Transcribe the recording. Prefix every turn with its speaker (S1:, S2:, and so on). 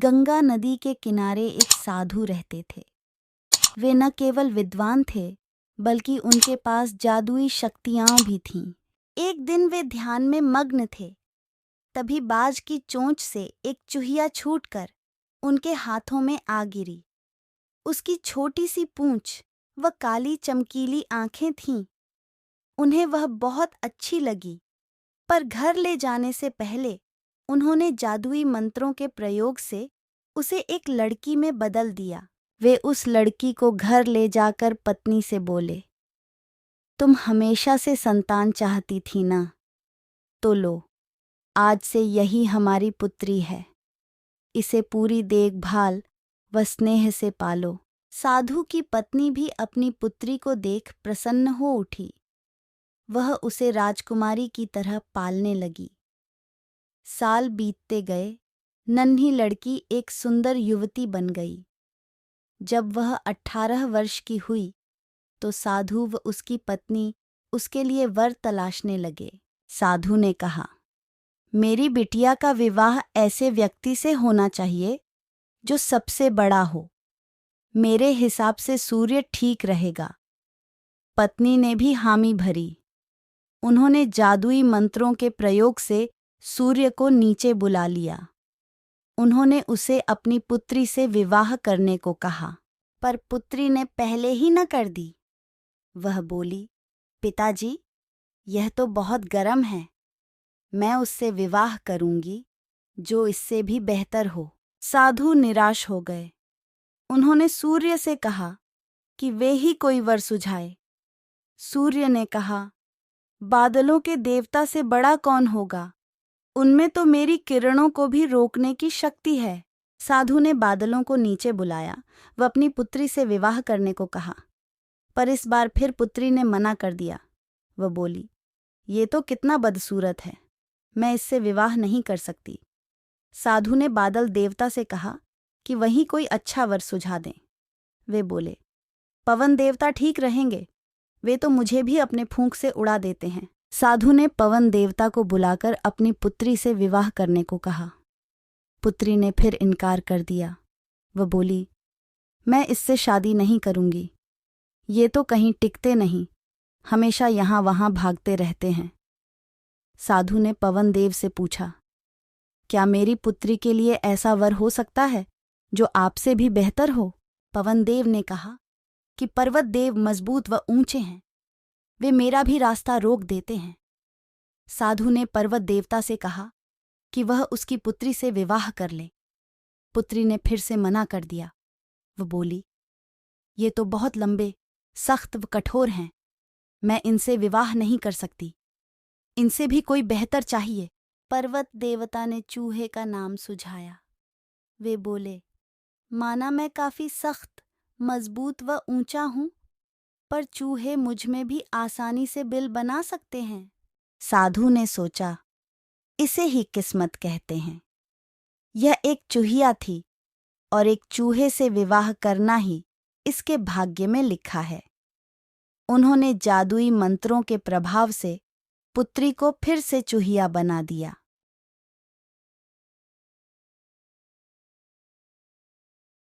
S1: गंगा नदी के किनारे एक साधु रहते थे। वे न केवल विद्वान थे, बल्कि उनके पास जादुई शक्तियां भी थीं। एक दिन वे ध्यान में मग्न थे। तभी बाज की चोंच से एक चूहिया छूटकर उनके हाथों में आ गिरी। उसकी छोटी सी पूंछ व काली चमकीली आंखें थीं। उन्हें वह बहुत अच्छी लगी, पर घर ले जाने से पहले उन्होंने जादुई मंत्रों के प्रयोग से उसे एक लड़की में बदल दिया। वे उस लड़की को घर ले जाकर पत्नी से बोले, तुम हमेशा से संतान चाहती थी ना, तो लो, आज से यही हमारी पुत्री है। इसे पूरी देखभाल व स्नेह से पालो। साधु की पत्नी भी अपनी पुत्री को देख प्रसन्न हो उठी। वह उसे राजकुमारी की तरह पालने लगी। साल बीतते गए, नन्ही लड़की एक सुंदर युवती बन गई। जब वह 18 वर्ष की हुई, तो साधु व उसकी पत्नी उसके लिए वर तलाशने लगे। साधु ने कहा, मेरी बिटिया का विवाह ऐसे व्यक्ति से होना चाहिए जो सबसे बड़ा हो। मेरे हिसाब से सूर्य ठीक रहेगा। पत्नी ने भी हामी भरी। उन्होंने जादुई मंत्रों के प्रयोग से सूर्य को नीचे बुला लिया। उन्होंने उसे अपनी पुत्री से विवाह करने को कहा, पर पुत्री ने पहले ही न कर दी। वह बोली, पिताजी, यह तो बहुत गर्म है। मैं उससे विवाह करूंगी जो इससे भी बेहतर हो। साधु निराश हो गए। उन्होंने सूर्य से कहा कि वे ही कोई वर सुझाए। सूर्य ने कहा, बादलों के देवता से बड़ा कौन होगा? उनमें तो मेरी किरणों को भी रोकने की शक्ति है। साधु ने बादलों को नीचे बुलाया व अपनी पुत्री से विवाह करने को कहा, पर इस बार फिर पुत्री ने मना कर दिया। वह बोली, ये तो कितना बदसूरत है, मैं इससे विवाह नहीं कर सकती। साधु ने बादल देवता से कहा कि वहीं कोई अच्छा वर सुझा दें। वे बोले, पवन देवता ठीक रहेंगे, वे तो मुझे भी अपने फूंक से उड़ा देते हैं। साधु ने पवन देवता को बुलाकर अपनी पुत्री से विवाह करने को कहा। पुत्री ने फिर इनकार कर दिया। वह बोली, मैं इससे शादी नहीं करूंगी। ये तो कहीं टिकते नहीं, हमेशा यहाँ वहाँ भागते रहते हैं। साधु ने पवन देव से पूछा, क्या मेरी पुत्री के लिए ऐसा वर हो सकता है जो आपसे भी बेहतर हो? पवन देव ने कहा कि पर्वत देव मजबूत व ऊंचे हैं, वे मेरा भी रास्ता रोक देते हैं। साधु ने पर्वत देवता से कहा कि वह उसकी पुत्री से विवाह कर ले। पुत्री ने फिर से मना कर दिया। वह बोली, ये तो बहुत लंबे, सख्त व कठोर हैं, मैं इनसे विवाह नहीं कर सकती। इनसे भी कोई बेहतर चाहिए। पर्वत देवता ने चूहे का नाम सुझाया। वे बोले, माना मैं काफी सख्त, मजबूत व ऊंचा हूं, पर चूहे मुझ में भी आसानी से बिल बना सकते हैं। साधु ने सोचा, इसे ही किस्मत कहते हैं। यह एक चूहिया थी और एक चूहे से विवाह करना ही इसके भाग्य में लिखा है। उन्होंने जादुई मंत्रों के प्रभाव से पुत्री को फिर से चूहिया बना दिया।